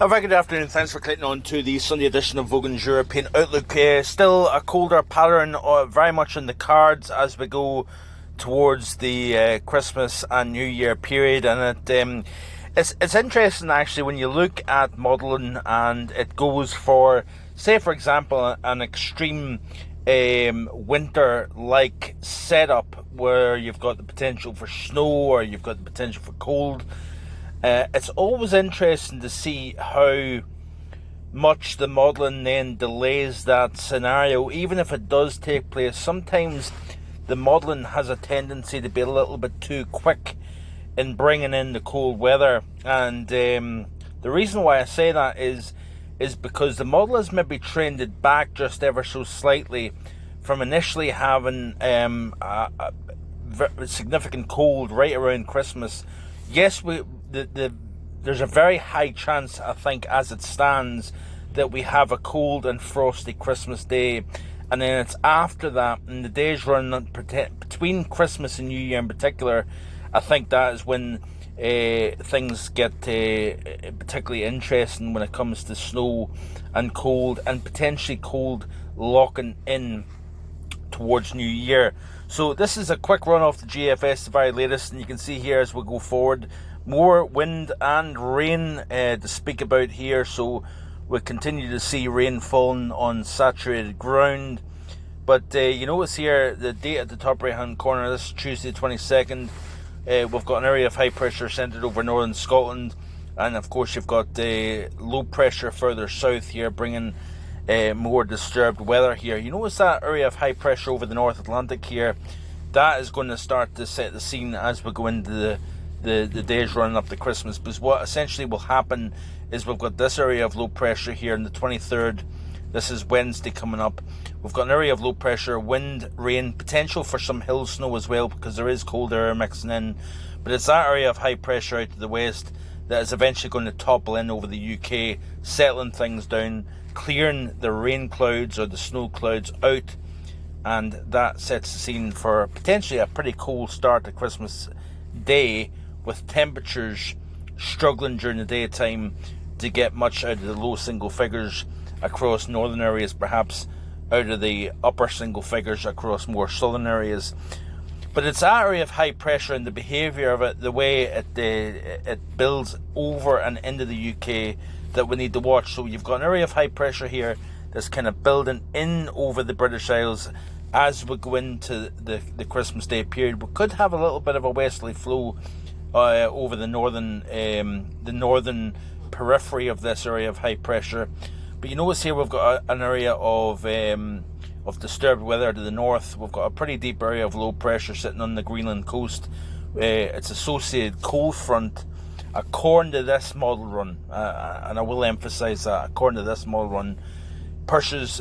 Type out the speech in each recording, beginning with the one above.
A very good afternoon, thanks for clicking on to the Sunday edition of Vogan's European Outlook. Still a colder pattern, very much in the cards as we go towards the Christmas and New Year period, and it's interesting actually when you look at modelling and it goes for, say for example, an extreme winter-like setup where you've got the potential for snow or you've got the potential for cold. It's always interesting to see how much the modelling then delays that scenario. Even if it does take place, sometimes the modelling has a tendency to be a little bit too quick in bringing in the cold weather. And the reason why I say that is because the model has maybe trended back just ever so slightly from initially having a significant cold right around Christmas. Yes, there's a very high chance, I think, as it stands, that we have a cold and frosty Christmas day, and then it's after that, and the days run between Christmas and New Year in particular. I think that is when things get particularly interesting when it comes to snow and cold, and potentially cold locking in towards New Year. So this is a quick run off the GFS, the very latest, and you can see here as we go forward, more wind and rain to speak about here. So we'll continue to see rain falling on saturated ground. But you notice here the date at the top right hand corner, this is Tuesday 22nd. We've got an area of high pressure centred over northern Scotland, and of course you've got low pressure further south here, bringing more disturbed weather here. You notice that area of high pressure over the North Atlantic here, that is going to start to set the scene as we go into the days running up to Christmas. Because what essentially will happen is we've got this area of low pressure here on the 23rd. This is Wednesday coming up. We've got an area of low pressure, wind, rain, potential for some hill snow as well, because there is cold air mixing in. But it's that area of high pressure out to the west that is eventually going to topple in over the UK, settling things down, clearing the rain clouds or the snow clouds out, and that sets the scene for potentially a pretty cold start to Christmas Day, with temperatures struggling during the daytime to get much out of the low single figures across northern areas, perhaps out of the upper single figures across more southern areas. But it's that area of high pressure and the behaviour of it, the way it builds over and into the UK, that we need to watch. So you've got an area of high pressure here that's kind of building in over the British Isles as we go into the Christmas Day period. We could have a little bit of a westerly flow over the northern periphery of this area of high pressure. But you notice here we've got an area of disturbed weather to the north. We've got a pretty deep area of low pressure sitting on the Greenland coast. It's associated cold front, according to this model run, and I will emphasise that, according to this model run, pushes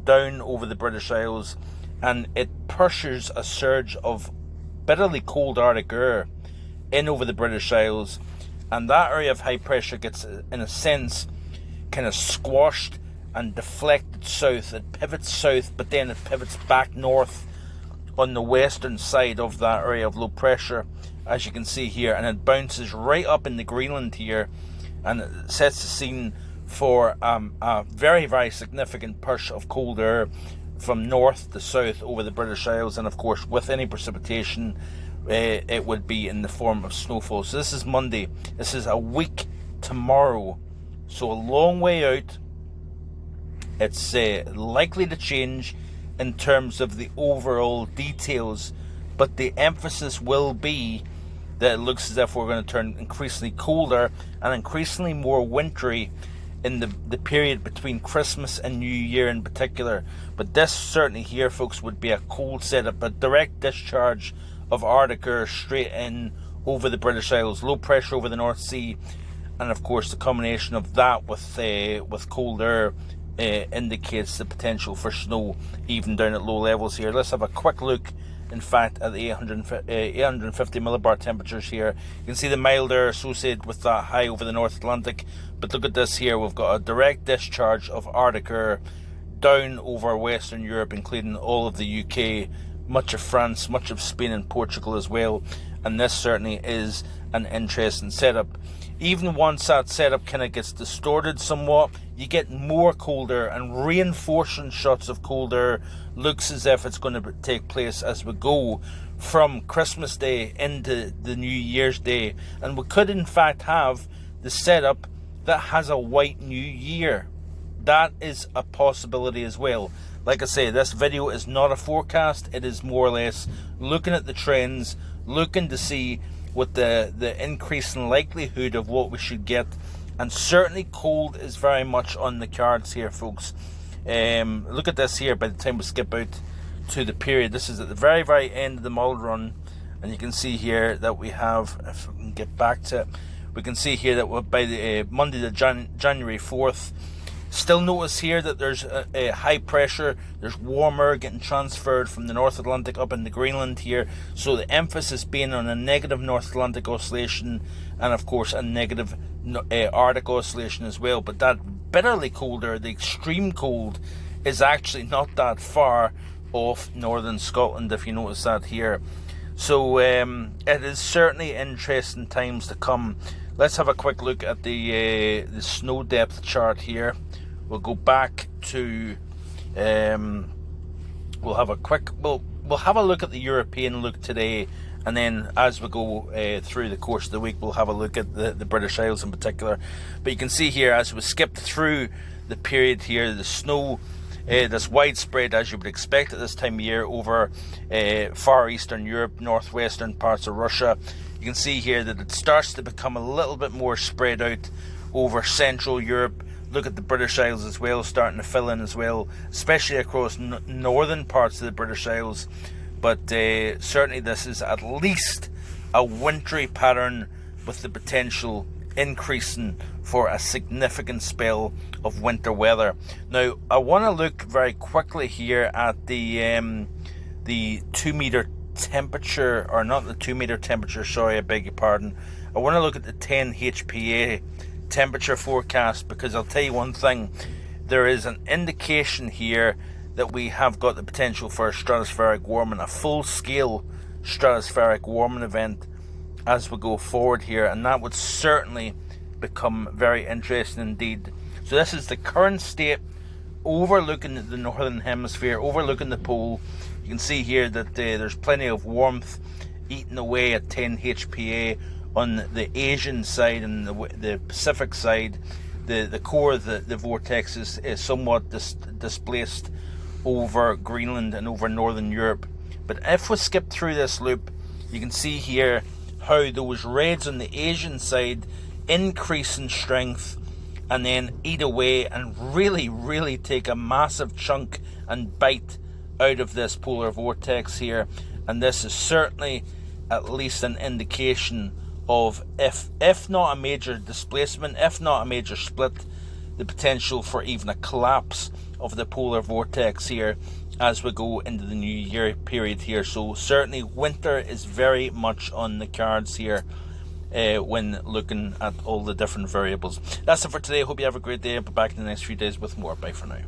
down over the British Isles, and it pushes a surge of bitterly cold Arctic air in over the British Isles, and that area of high pressure gets, in a sense, kind of squashed and deflected south. It pivots south, but then it pivots back north on the western side of that area of low pressure, as you can see here, and it bounces right up in the Greenland here, and it sets the scene for a very, very significant push of cold air from north to south over the British Isles. And of course, with any precipitation, it would be in the form of snowfall. So this is Monday. This is a week tomorrow, so a long way out. It's likely to change in terms of the overall details, but the emphasis will be that it looks as if we're going to turn increasingly colder and increasingly more wintry in the period between Christmas and New Year in particular. But this certainly here, folks, would be a cold setup, a direct discharge of Arctic air straight in over the British Isles, low pressure over the North Sea, and of course the combination of that with cold air indicates the potential for snow even down at low levels here. Let's have a quick look, in fact, at the 850 millibar temperatures here. You can see the mild air associated with that high over the North Atlantic, but look at this here. We've got a direct discharge of Arctic air down over Western Europe, including all of the UK, much of France, much of Spain and Portugal as well, and this certainly is an interesting setup. even once that setup kind of gets distorted somewhat, you get more cold air, and reinforcing shots of cold air looks as if it's going to take place as we go from Christmas Day into the New Year's Day. And we could in fact have the setup that has a white New Year. That is a possibility as well. Like I say, this video is not a forecast. It is more or less looking at the trends, looking to see what the increase in likelihood of what we should get. And certainly cold is very much on the cards here, folks. Look at this here. By the time we skip out to the period, this is at the very, very end of the model run, and you can see here that we have, if we can get back to it, we can see here that by the Monday the January 4th, still notice here that there's a high pressure, there's warm air getting transferred from the North Atlantic up into Greenland here, so the emphasis being on a negative North Atlantic oscillation, and of course a negative Arctic oscillation as well. But that bitterly colder, the extreme cold, is actually not that far off northern Scotland, if you notice that here. So it is certainly interesting times to come. Let's have a quick look at the snow depth chart here. We'll go back to we'll have a look at the European look today, and then as we go through the course of the week, we'll have a look at the British Isles in particular. But you can see here, as we skip through the period here, the snow that's widespread, as you would expect at this time of year, over far eastern Europe, northwestern parts of Russia. You can see here that it starts to become a little bit more spread out over Central Europe. Look at the British Isles as well, starting to fill in as well, especially across northern parts of the British Isles. But certainly this is at least a wintry pattern, with the potential increasing for a significant spell of winter weather. Now, I want to look very quickly here at the 2 meter temperature, or not the 2 meter temperature, sorry, I beg your pardon. I want to look at the 10 HPA temperature forecast, because I'll tell you one thing, there is an indication here that we have got the potential for a stratospheric warming, a full-scale stratospheric warming event as we go forward here, and that would certainly become very interesting indeed. So this is the current state overlooking the northern hemisphere, overlooking the pole. You can see here that there's plenty of warmth eating away at 10 HPA on the Asian side, and the Pacific side. The core of the vortex is somewhat displaced over Greenland and over northern Europe. But if we skip through this loop, you can see here how those reds on the Asian side increase in strength and then eat away and really take a massive chunk and bite out of this polar vortex here. And this is certainly at least an indication of, if not a major displacement, if not a major split, the potential for even a collapse of the polar vortex here as we go into the New Year period here. So certainly winter is very much on the cards here when looking at all the different variables. That's it for today. Hope you have a great day. I'll be back in the next few days with more. Bye for now.